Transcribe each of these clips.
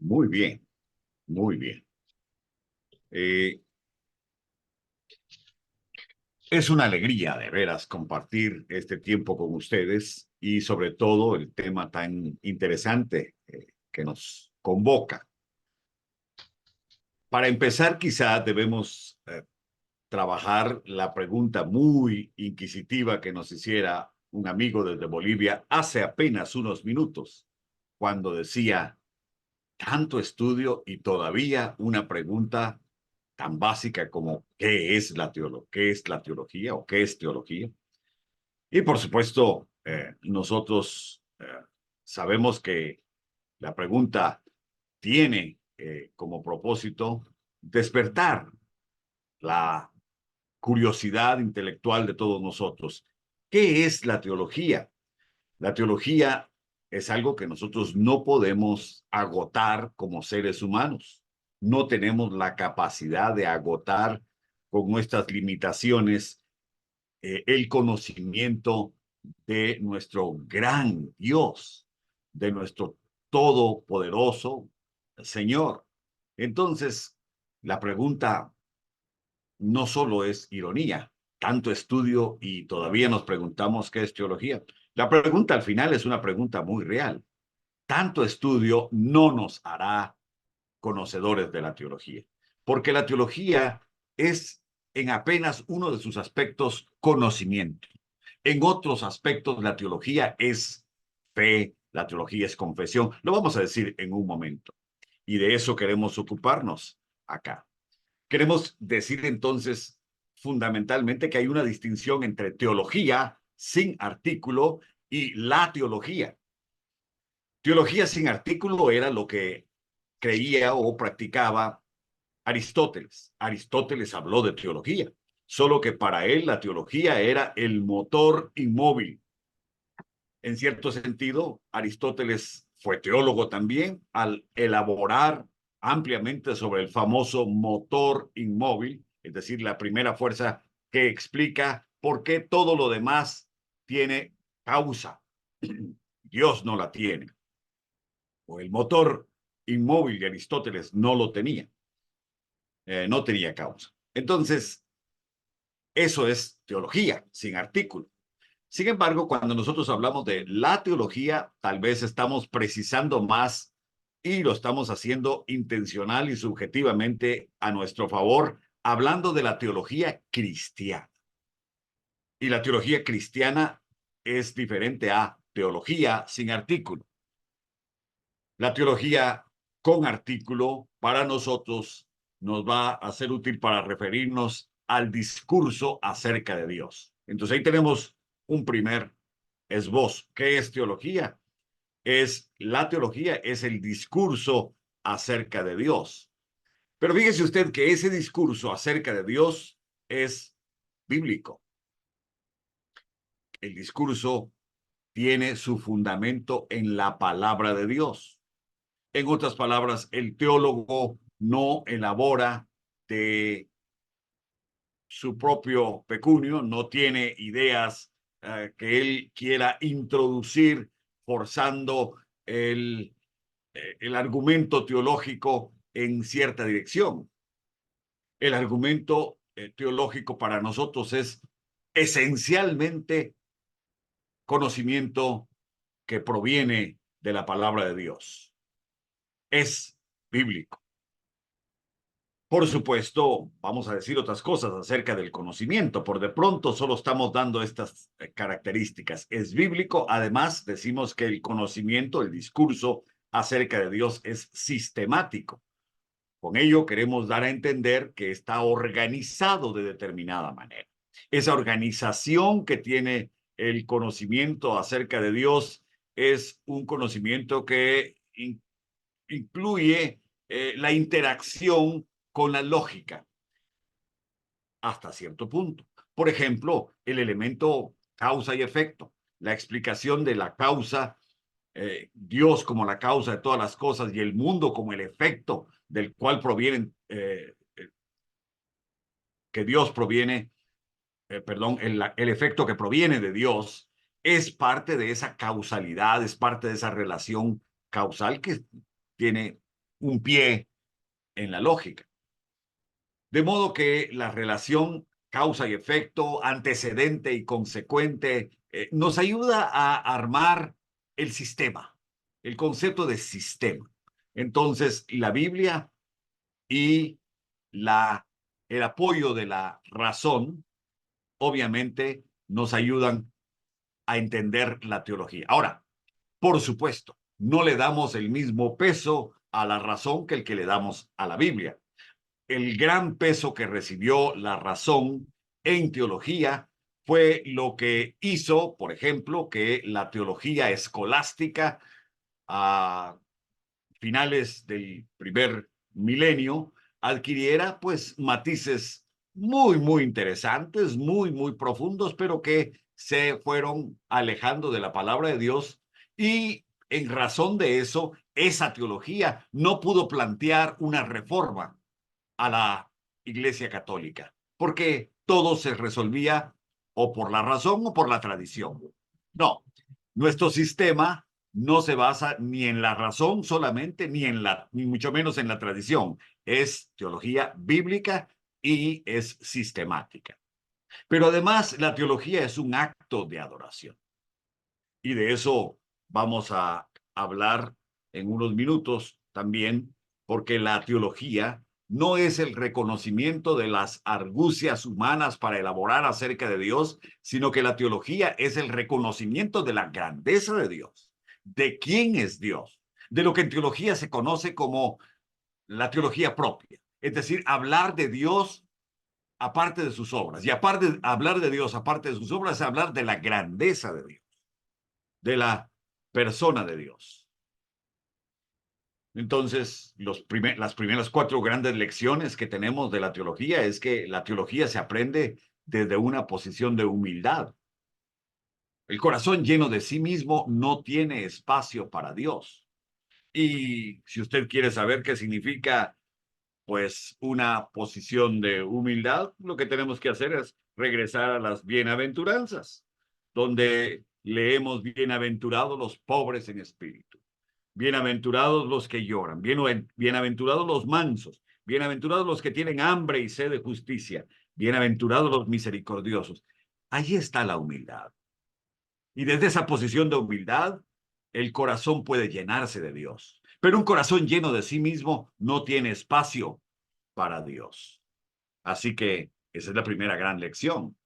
Muy bien, muy bien. Eh, es una alegría de veras compartir este tiempo con ustedes y sobre todo el tema tan interesante que nos convoca. Para empezar, quizá debemos trabajar la pregunta muy inquisitiva que nos hiciera un amigo desde Bolivia hace apenas unos minutos, cuando decía, tanto estudio y todavía una pregunta tan básica como qué es la teología o qué es teología. Y por supuesto, nosotros sabemos que la pregunta tiene como propósito despertar la curiosidad intelectual de todos nosotros. ¿Qué es la teología? La teología es algo que nosotros no podemos agotar como seres humanos. No tenemos la capacidad de agotar con nuestras limitaciones el conocimiento de nuestro gran Dios, de nuestro todopoderoso Señor. Entonces, la pregunta no solo es ironía, tanto estudio y todavía nos preguntamos qué es teología. La pregunta al final es una pregunta muy real. Tanto estudio no nos hará conocedores de la teología, porque la teología es en apenas uno de sus aspectos conocimiento. En otros aspectos la teología es fe, la teología es confesión. Lo vamos a decir en un momento. Y de eso queremos ocuparnos acá. Queremos decir entonces fundamentalmente que hay una distinción entre teología sin artículo y la teología. Teología sin artículo era lo que creía o practicaba Aristóteles. Aristóteles habló de teología, solo que para él la teología era el motor inmóvil. En cierto sentido, Aristóteles fue teólogo también al elaborar ampliamente sobre el famoso motor inmóvil, es decir, la primera fuerza que explica por qué todo lo demás tiene causa. Dios no la tiene, o el motor inmóvil de Aristóteles no lo tenía, no tenía causa. Entonces, eso es teología sin artículo. Sin embargo, cuando nosotros hablamos de la teología, tal vez estamos precisando más y lo estamos haciendo intencional y subjetivamente a nuestro favor, hablando de la teología cristiana. Y la teología cristiana es diferente a teología sin artículo. La teología con artículo para nosotros nos va a ser útil para referirnos al discurso acerca de Dios. Entonces ahí tenemos un primer esbozo. ¿Qué es teología? La teología es el discurso acerca de Dios. Pero fíjese usted que ese discurso acerca de Dios es bíblico. El discurso tiene su fundamento en la palabra de Dios. En otras palabras, el teólogo no elabora de su propio pecunio, no tiene ideas que él quiera introducir forzando el argumento teológico en cierta dirección. El argumento teológico para nosotros es esencialmente conocimiento que proviene de la palabra de Dios. Es bíblico. Por supuesto, vamos a decir otras cosas acerca del conocimiento. Por de pronto solo estamos dando estas características. Es bíblico. Además, decimos que el conocimiento, el discurso acerca de Dios es sistemático. Con ello queremos dar a entender que está organizado de determinada manera. Esa organización que tiene el conocimiento acerca de Dios es un conocimiento que incluye la interacción con la lógica hasta cierto punto. Por ejemplo, el elemento causa y efecto, la explicación de la causa, Dios como la causa de todas las cosas y el mundo como el efecto del cual provienen, que Dios proviene, perdón, el efecto que proviene de Dios es parte de esa causalidad, es parte de esa relación causal que tiene un pie en la lógica. De modo que la relación causa y efecto, antecedente y consecuente, nos ayuda a armar el sistema, el concepto de sistema. Entonces, la Biblia y el apoyo de la razón, obviamente, nos ayudan a entender la teología. Ahora, por supuesto, no le damos el mismo peso a la razón que el que le damos a la Biblia. El gran peso que recibió la razón en teología fue lo que hizo, por ejemplo, que la teología escolástica a finales del primer milenio adquiriera pues matices muy interesantes, muy profundos, pero que se fueron alejando de la palabra de Dios y en razón de eso, esa teología no pudo plantear una reforma a la Iglesia Católica, porque todo se resolvía o por la razón o por la tradición. No, nuestro sistema no se basa ni en la razón solamente, ni mucho menos en la tradición. Es teología bíblica y es sistemática. Pero además la teología es un acto de adoración. Y de eso vamos a hablar en unos minutos también, porque la teología no es el reconocimiento de las argucias humanas para elaborar acerca de Dios, sino que la teología es el reconocimiento de la grandeza de Dios, de quién es Dios, de lo que en teología se conoce como la teología propia, es decir, hablar de Dios aparte de sus obras, y aparte de hablar de Dios aparte de sus obras, es hablar de la grandeza de Dios, de la persona de Dios. Entonces, las primeras 4 grandes lecciones que tenemos de la teología es que la teología se aprende desde una posición de humildad. El corazón lleno de sí mismo no tiene espacio para Dios. Y si usted quiere saber qué significa, pues, una posición de humildad, lo que tenemos que hacer es regresar a las bienaventuranzas, donde leemos bienaventurados los pobres en espíritu. Bienaventurados los que lloran, bienaventurados los mansos, bienaventurados los que tienen hambre y sed de justicia, bienaventurados los misericordiosos. Allí está la humildad. Y desde esa posición de humildad, el corazón puede llenarse de Dios. Pero un corazón lleno de sí mismo no tiene espacio para Dios. Así que esa es la primera gran lección.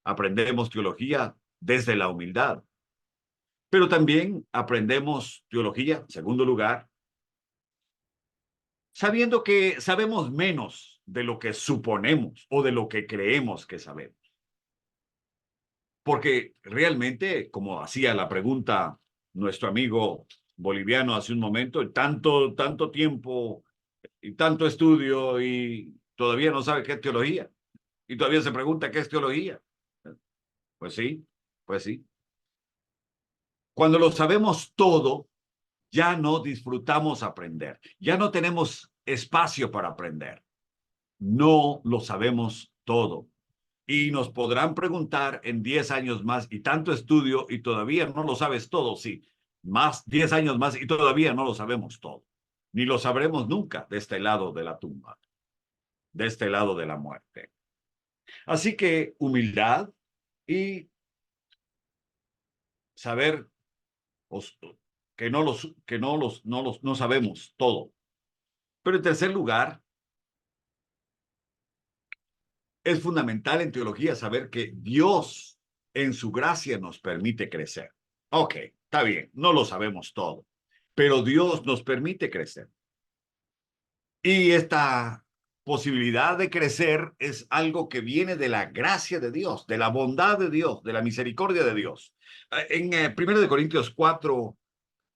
Aprendemos teología desde la humildad. Pero también aprendemos teología, en segundo lugar, sabiendo que sabemos menos de lo que suponemos o de lo que creemos que sabemos. Porque realmente, como hacía la pregunta nuestro amigo boliviano hace un momento, tanto tiempo y tanto estudio y todavía no sabe qué es teología. Y todavía se pregunta qué es teología. Pues sí, pues sí. Cuando lo sabemos todo, ya no disfrutamos aprender. Ya no tenemos espacio para aprender. No lo sabemos todo. Y nos podrán preguntar en 10 años más y tanto estudio y todavía no lo sabes todo, sí. Más 10 años más y todavía no lo sabemos todo. Ni lo sabremos nunca de este lado de la tumba, de este lado de la muerte. Así que humildad y saber que no sabemos todo. Pero en tercer lugar, es fundamental en teología saber que Dios en su gracia nos permite crecer. Ok, está bien, no lo sabemos todo, pero Dios nos permite crecer. Y esta posibilidad de crecer es algo que viene de la gracia de Dios, de la bondad de Dios, de la misericordia de Dios. En 1 Corintios 4,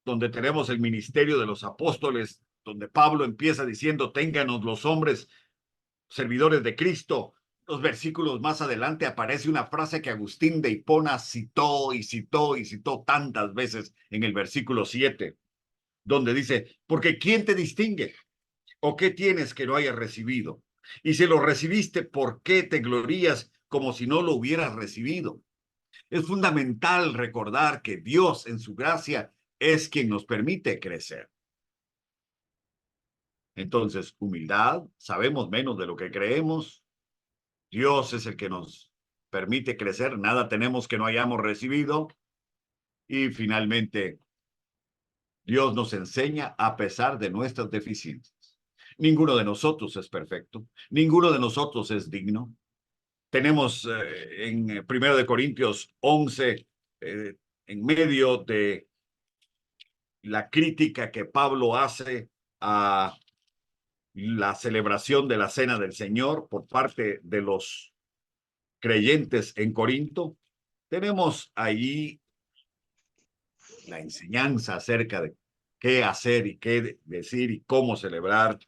donde tenemos el ministerio de los apóstoles, donde Pablo empieza diciendo, ténganos los hombres servidores de Cristo. Los versículos más adelante aparece una frase que Agustín de Hipona citó y citó y citó tantas veces en el versículo 7, donde dice, porque ¿quién te distingue? ¿O qué tienes que no hayas recibido? Y si lo recibiste, ¿por qué te glorías como si no lo hubieras recibido? Es fundamental recordar que Dios en su gracia es quien nos permite crecer. Entonces, humildad, sabemos menos de lo que creemos. Dios es el que nos permite crecer, nada tenemos que no hayamos recibido. Y finalmente, Dios nos enseña a pesar de nuestras deficiencias. Ninguno de nosotros es perfecto, ninguno de nosotros es digno. Tenemos en 1 Corintios 11, en medio de la crítica que Pablo hace a la celebración de la Cena del Señor por parte de los creyentes en Corinto, tenemos allí la enseñanza acerca de qué hacer y qué decir y cómo celebrar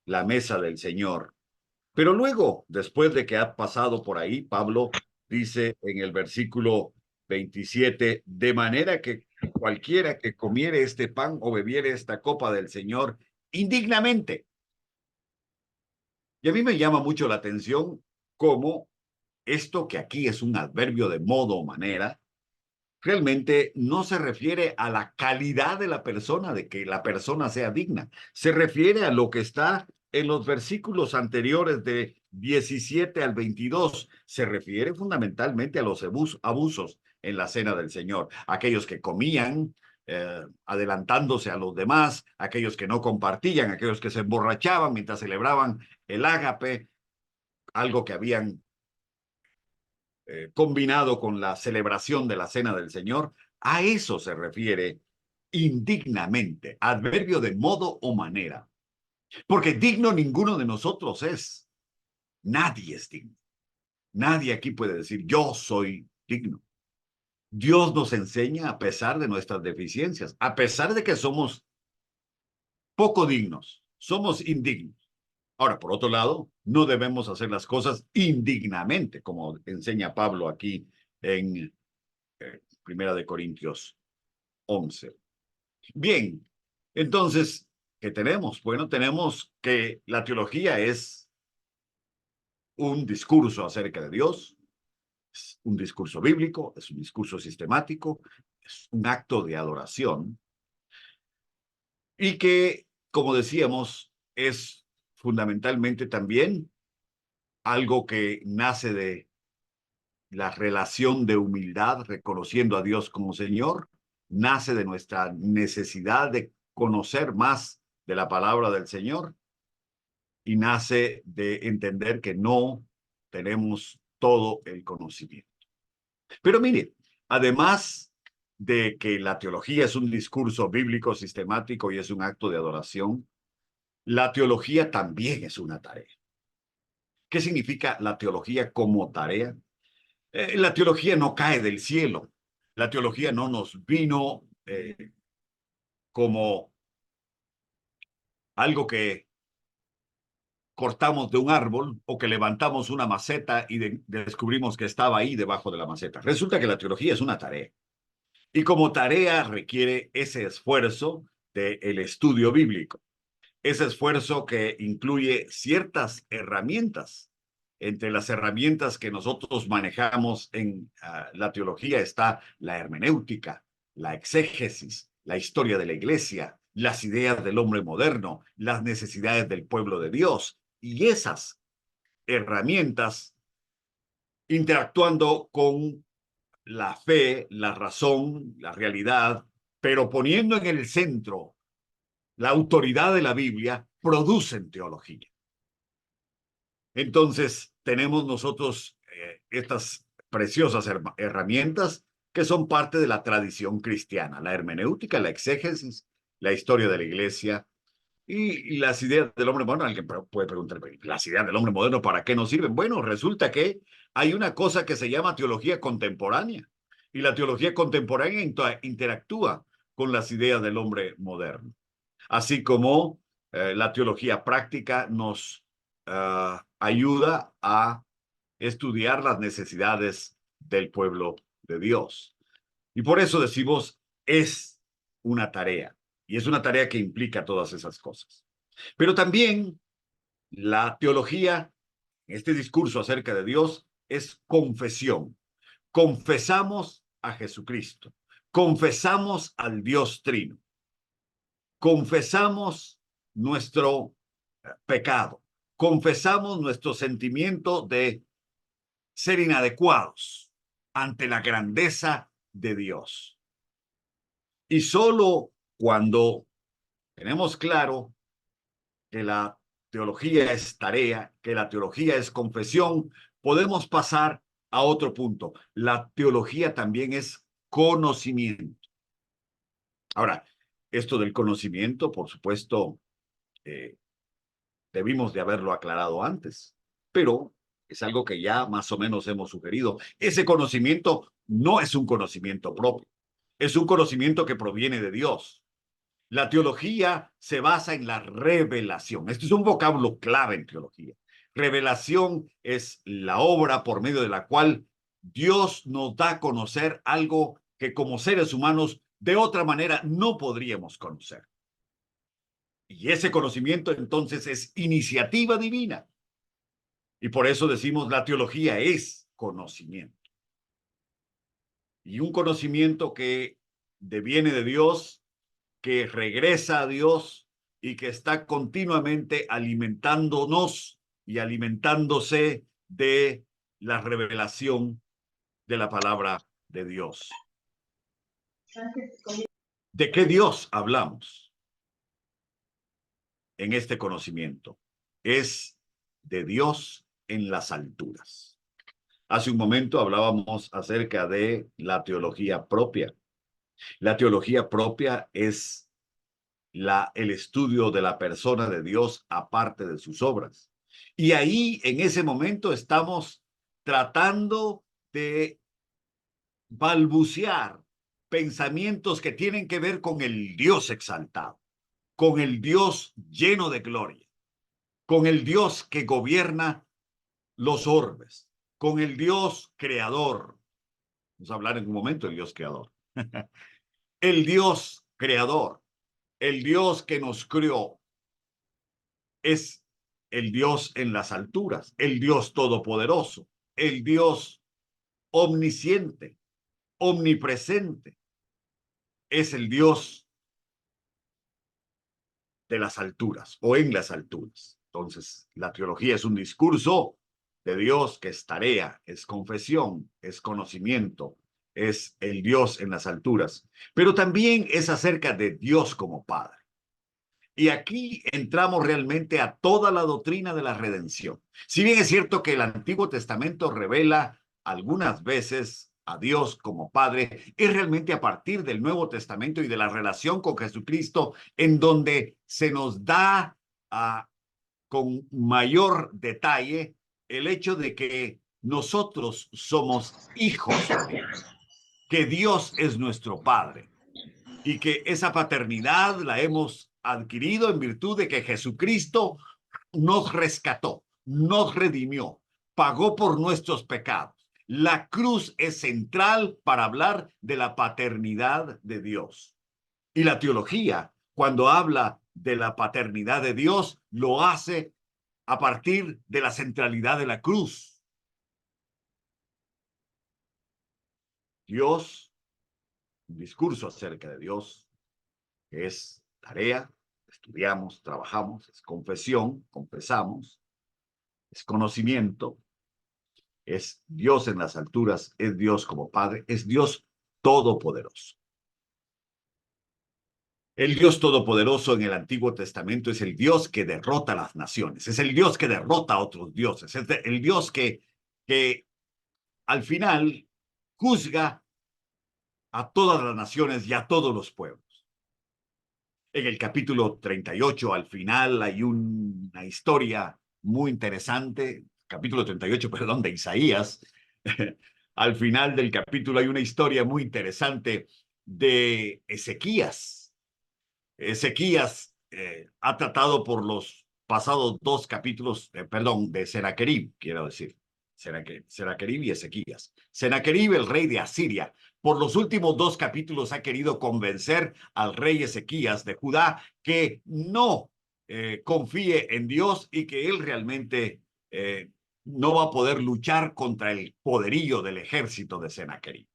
la mesa del Señor. Pero luego, después de que ha pasado por ahí, Pablo dice en el versículo 27, de manera que cualquiera que comiere este pan o bebiere esta copa del Señor indignamente. Y a mí me llama mucho la atención cómo esto que aquí es un adverbio de modo o manera, realmente no se refiere a la calidad de la persona, de que la persona sea digna. Se refiere a lo que está en los versículos anteriores de 17 al 22. Se refiere fundamentalmente a los abusos en la cena del Señor. Aquellos que comían adelantándose a los demás, aquellos que no compartían, aquellos que se emborrachaban mientras celebraban el ágape, algo que habían combinado con la celebración de la Cena del Señor. A eso se refiere indignamente, adverbio de modo o manera. Porque digno ninguno de nosotros es. Nadie es digno. Nadie aquí puede decir, yo soy digno. Dios nos enseña a pesar de nuestras deficiencias, a pesar de que somos poco dignos, somos indignos. Ahora, por otro lado, no debemos hacer las cosas indignamente, como enseña Pablo aquí en 1 Corintios 11. Bien, entonces, ¿qué tenemos? Bueno, tenemos que la teología es un discurso acerca de Dios, es un discurso bíblico, es un discurso sistemático, es un acto de adoración y que, como decíamos, es fundamentalmente también algo que nace de la relación de humildad, reconociendo a Dios como Señor, nace de nuestra necesidad de conocer más de la palabra del Señor y nace de entender que no tenemos todo el conocimiento. Pero mire, además de que la teología es un discurso bíblico sistemático y es un acto de adoración, la teología también es una tarea. ¿Qué significa la teología como tarea? La teología no cae del cielo. La teología no nos vino como algo que cortamos de un árbol o que levantamos una maceta y descubrimos que estaba ahí debajo de la maceta. Resulta que la teología es una tarea. Y como tarea requiere ese esfuerzo del estudio bíblico. Ese esfuerzo que incluye ciertas herramientas. Entre las herramientas que nosotros manejamos en la teología está la hermenéutica, la exégesis, la historia de la iglesia, las ideas del hombre moderno, las necesidades del pueblo de Dios. Y esas herramientas interactuando con la fe, la razón, la realidad, pero poniendo en el centro la autoridad de la Biblia, producen teología. Entonces, tenemos nosotros estas preciosas herramientas que son parte de la tradición cristiana, la hermenéutica, la exégesis, la historia de la iglesia y las ideas del hombre moderno. Alguien puede preguntar, ¿las ideas del hombre moderno para qué nos sirven? Bueno, resulta que hay una cosa que se llama teología contemporánea y la teología contemporánea interactúa con las ideas del hombre moderno, así como la teología práctica nos ayuda a estudiar las necesidades del pueblo de Dios. Y por eso decimos, es una tarea, y es una tarea que implica todas esas cosas. Pero también la teología, este discurso acerca de Dios, es confesión. Confesamos a Jesucristo, confesamos al Dios Trino, confesamos nuestro pecado, confesamos nuestro sentimiento de ser inadecuados ante la grandeza de Dios. Y solo cuando tenemos claro que la teología es tarea, que la teología es confesión, podemos pasar a otro punto. La teología también es conocimiento. Ahora, esto del conocimiento, por supuesto, eh, debimos de haberlo aclarado antes, pero es algo que ya más o menos hemos sugerido. Ese conocimiento no es un conocimiento propio, es un conocimiento que proviene de Dios. La teología se basa en la revelación. Esto es un vocablo clave en teología. Revelación es la obra por medio de la cual Dios nos da a conocer algo que como seres humanos de otra manera no podríamos conocer. Y ese conocimiento entonces es iniciativa divina. Y por eso decimos la teología es conocimiento. Y un conocimiento que deviene de Dios, que regresa a Dios y que está continuamente alimentándonos y alimentándose de la revelación de la palabra de Dios. ¿De qué Dios hablamos en este conocimiento? Es de Dios en las alturas. Hace un momento hablábamos acerca de la teología propia. La teología propia es el estudio de la persona de Dios aparte de sus obras. Y ahí, en ese momento, estamos tratando de balbucear pensamientos que tienen que ver con el Dios exaltado, con el Dios lleno de gloria, con el Dios que gobierna los orbes, con el Dios creador. Vamos a hablar en un momento del Dios creador. El Dios creador, el Dios que nos creó, es el Dios en las alturas, el Dios todopoderoso, el Dios omnisciente, omnipresente. Es el Dios de las alturas o en las alturas. Entonces, la teología es un discurso de Dios que es tarea, es confesión, es conocimiento, es el Dios en las alturas, pero también es acerca de Dios como Padre. Y aquí entramos realmente a toda la doctrina de la redención. Si bien es cierto que el Antiguo Testamento revela algunas veces a Dios como Padre, es realmente a partir del Nuevo Testamento y de la relación con Jesucristo en donde se nos da con mayor detalle el hecho de que nosotros somos hijos de Dios, que Dios es nuestro Padre y que esa paternidad la hemos adquirido en virtud de que Jesucristo nos rescató, nos redimió, pagó por nuestros pecados. La cruz es central para hablar de la paternidad de Dios. Y la teología, cuando habla de la paternidad de Dios, lo hace a partir de la centralidad de la cruz. Dios, un discurso acerca de Dios, es tarea, estudiamos, trabajamos, es confesión, confesamos, es conocimiento, es Dios en las alturas, es Dios como Padre, es Dios todopoderoso. El Dios todopoderoso en el Antiguo Testamento es el Dios que derrota a las naciones, es el Dios que derrota a otros dioses, es el Dios que al final juzga a todas las naciones y a todos los pueblos. En el capítulo 38, al final, hay una historia muy interesante, capítulo 38, perdón, de Isaías. Al final del capítulo hay una historia muy interesante de Ezequías. Ezequías ha tratado por los pasados dos capítulos, perdón, de Senaquerib, quiero decir. Senaquerib y Ezequías. Senaquerib, el rey de Asiria, por los últimos dos capítulos ha querido convencer al rey Ezequías de Judá que no confíe en Dios y que él realmente no va a poder luchar contra el poderío del ejército de Senaquerib.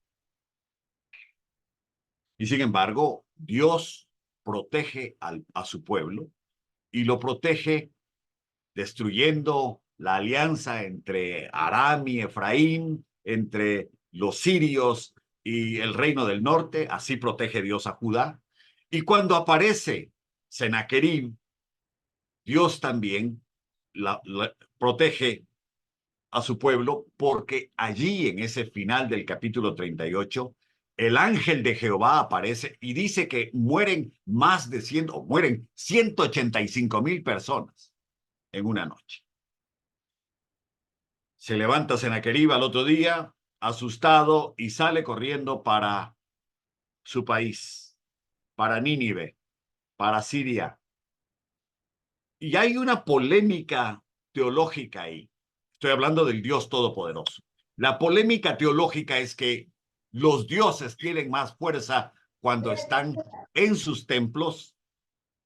Y sin embargo, Dios protege a su pueblo y lo protege destruyendo la alianza entre Aram y Efraín, entre los sirios y el reino del norte. Así protege Dios a Judá. Y cuando aparece Sennacherib, Dios también protege a su pueblo, porque allí en ese final del capítulo 38, el ángel de Jehová aparece y dice que mueren más de 100, o mueren 185,000 personas en una noche. Se levanta Sennacherib al otro día, asustado, y sale corriendo para su país, para Nínive, para Siria. Y hay una polémica teológica ahí. Estoy hablando del Dios Todopoderoso. La polémica teológica es que los dioses tienen más fuerza cuando están en sus templos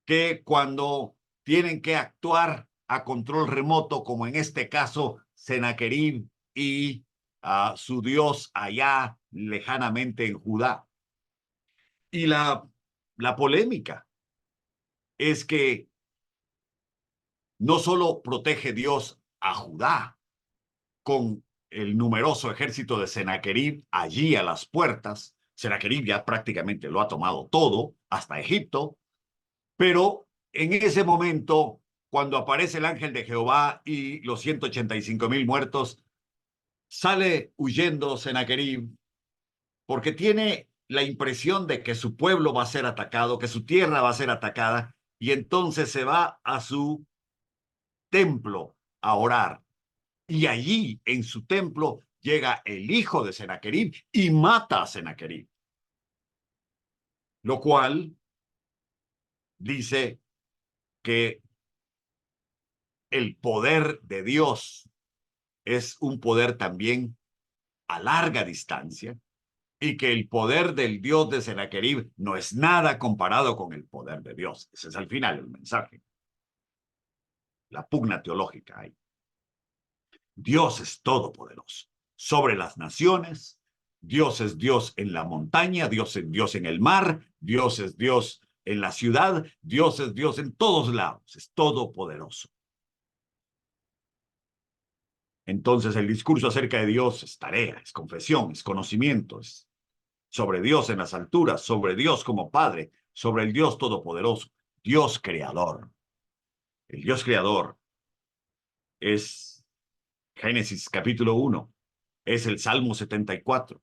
que cuando tienen que actuar a control remoto, como en este caso Sennacherib y su Dios allá lejanamente en Judá. Y la polémica es que no solo protege Dios a Judá con el numeroso ejército de Sennacherib allí a las puertas. Sennacherib ya prácticamente lo ha tomado todo, hasta Egipto, pero en ese momento, cuando aparece el ángel de Jehová y los 185,000 muertos, sale huyendo Sennacherib porque tiene la impresión de que su pueblo va a ser atacado, que su tierra va a ser atacada, y entonces se va a su templo a orar. Y allí, en su templo, llega el hijo de Sennacherib y mata a Sennacherib. Lo cual dice que el poder de Dios es un poder también a larga distancia, y que el poder del Dios de Sennacherib no es nada comparado con el poder de Dios. Ese es al final el mensaje. La pugna teológica ahí. Dios es todopoderoso sobre las naciones. Dios es Dios en la montaña, Dios es Dios en el mar, Dios es Dios en la ciudad, Dios es Dios en todos lados, es todopoderoso. Entonces el discurso acerca de Dios es tarea, es confesión, es conocimiento, es sobre Dios en las alturas, sobre Dios como Padre, sobre el Dios todopoderoso, Dios creador. El Dios creador es Génesis capítulo 1, es el Salmo 74,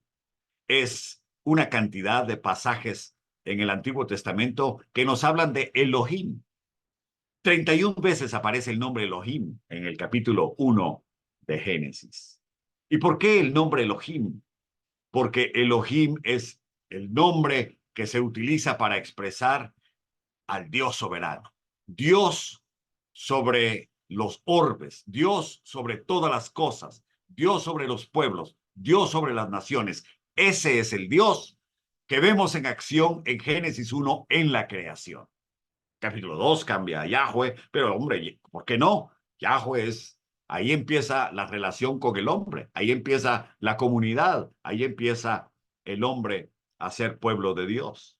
es una cantidad de pasajes en el Antiguo Testamento que nos hablan de Elohim. 31 veces aparece el nombre Elohim en el capítulo 1 de Génesis. ¿Y por qué el nombre Elohim? Porque Elohim es el nombre que se utiliza para expresar al Dios soberano. Dios sobre los orbes, Dios sobre todas las cosas, Dios sobre los pueblos, Dios sobre las naciones. Ese es el Dios que vemos en acción en Génesis 1 en la creación. Capítulo 2 cambia a Yahweh, pero hombre, ¿por qué no? Yahweh es, ahí empieza la relación con el hombre, ahí empieza la comunidad, ahí empieza el hombre a ser pueblo de Dios.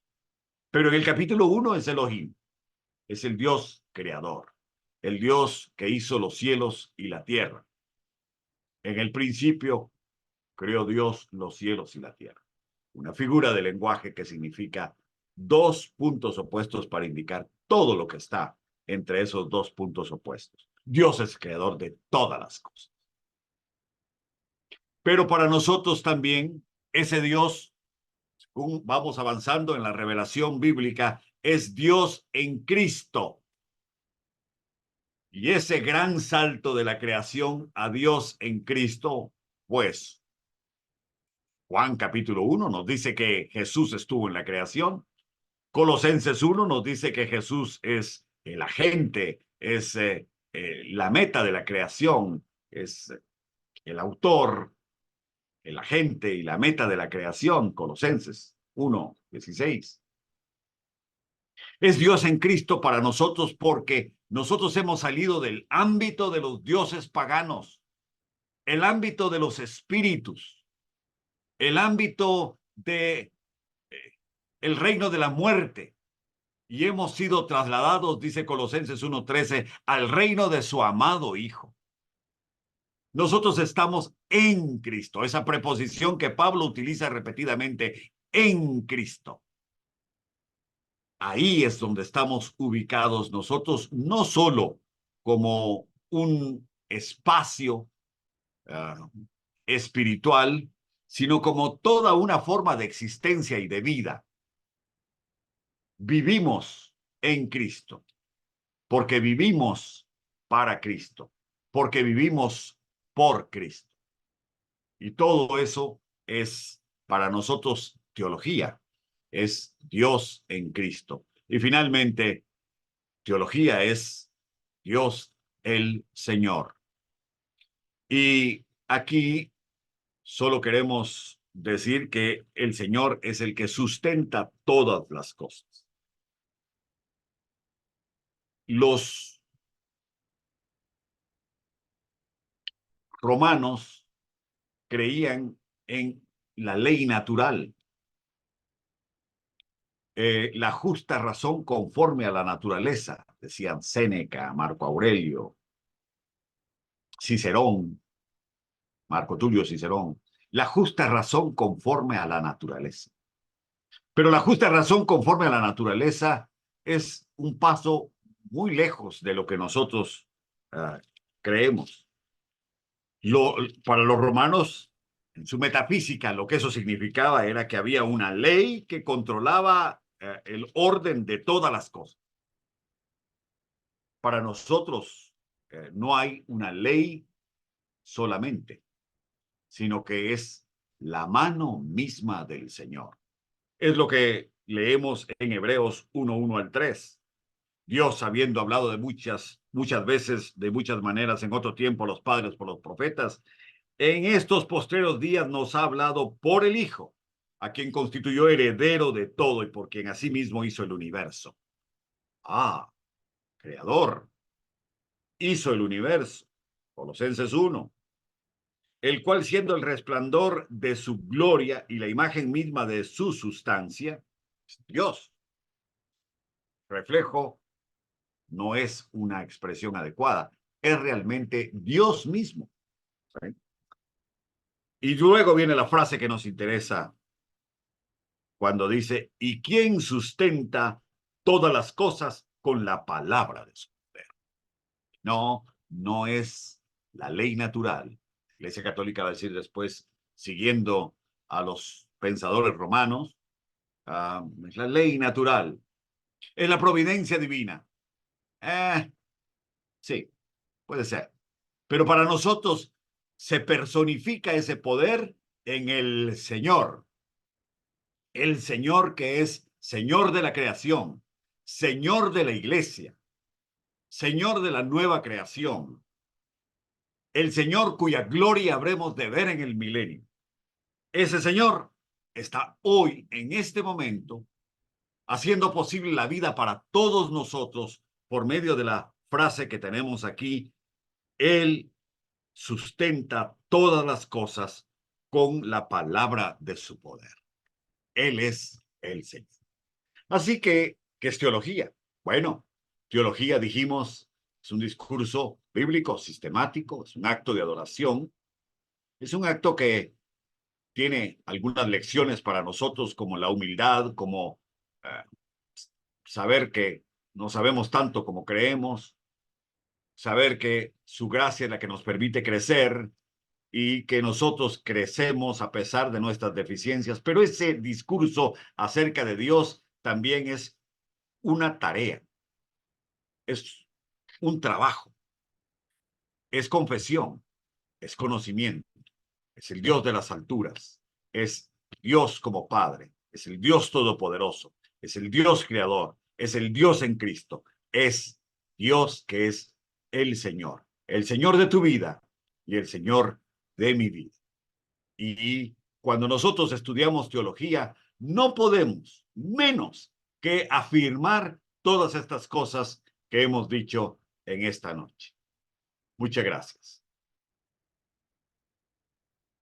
Pero en el capítulo 1 es Elohim, es el Dios creador, el Dios que hizo los cielos y la tierra. En el principio creó Dios los cielos y la tierra. Una figura de lenguaje que significa dos puntos opuestos para indicar todo lo que está entre esos dos puntos opuestos. Dios es creador de todas las cosas. Pero para nosotros también, ese Dios, vamos avanzando en la revelación bíblica, es Dios en Cristo. Y ese gran salto de la creación a Dios en Cristo, pues, Juan capítulo 1 nos dice que Jesús estuvo en la creación. Colosenses 1 nos dice que Jesús es el agente, es la meta de la creación, es el autor, el agente y la meta de la creación. Colosenses 1:16. Es Dios en Cristo para nosotros porque nosotros hemos salido del ámbito de los dioses paganos, el ámbito de los espíritus, el ámbito de el reino de la muerte, y hemos sido trasladados, dice Colosenses 1:13, al reino de su amado Hijo. Nosotros estamos en Cristo, esa preposición que Pablo utiliza repetidamente, en Cristo. Ahí es donde estamos ubicados nosotros, no solo como un espacio espiritual, sino como toda una forma de existencia y de vida. Vivimos en Cristo, porque vivimos para Cristo, porque vivimos por Cristo. Y todo eso es para nosotros teología, es Dios en Cristo. Y finalmente, teología es Dios el Señor. Y aquí solo queremos decir que el Señor es el que sustenta todas las cosas. Los romanos creían en la ley natural, la justa razón conforme a la naturaleza, decían Séneca, Marco Aurelio, Cicerón, Marco Tulio Cicerón, la justa razón conforme a la naturaleza. Pero la justa razón conforme a la naturaleza es un paso muy lejos de lo que nosotros creemos. Para los romanos, en su metafísica, lo que eso significaba era que había una ley que controlaba el orden de todas las cosas. Para nosotros no hay una ley solamente, sino que es la mano misma del Señor. Es lo que leemos en Hebreos 1:1 al 3. Dios, habiendo hablado de muchas veces, de muchas maneras en otro tiempo a los padres por los profetas, en estos postreros días nos ha hablado por el Hijo, a quien constituyó heredero de todo y por quien asimismo hizo el universo. Creador, hizo el universo. Colosenses 1. El cual, siendo el resplandor de su gloria y la imagen misma de su sustancia, Dios. Reflejo no es una expresión adecuada, es realmente Dios mismo. ¿Sí? Y luego viene la frase que nos interesa cuando dice, ¿y quién sustenta todas las cosas con la palabra de su poder? No, no es la ley natural. La Iglesia Católica va a decir después, siguiendo a los pensadores romanos, es la ley natural, es la providencia divina. Sí, puede ser. Pero para nosotros se personifica ese poder en el Señor que es Señor de la creación, Señor de la iglesia, Señor de la nueva creación, el Señor cuya gloria habremos de ver en el milenio. Ese Señor está hoy, en este momento, haciendo posible la vida para todos nosotros por medio de la frase que tenemos aquí, Él sustenta todas las cosas con la palabra de su poder. Él es el Señor. Así que, ¿qué es teología? Bueno, teología, dijimos, es un discurso bíblico, sistemático, es un acto de adoración, es un acto que tiene algunas lecciones para nosotros, como la humildad, como saber que no sabemos tanto como creemos, saber que su gracia es la que nos permite crecer y que nosotros crecemos a pesar de nuestras deficiencias. Pero ese discurso acerca de Dios también es una tarea, es un trabajo, es confesión, es conocimiento, es el Dios de las alturas, es Dios como Padre, es el Dios todopoderoso, es el Dios creador, es el Dios en Cristo, es Dios que es el Señor de tu vida y el Señor de mi vida. Y cuando nosotros estudiamos teología, no podemos menos que afirmar todas estas cosas que hemos dicho en esta noche. Muchas gracias.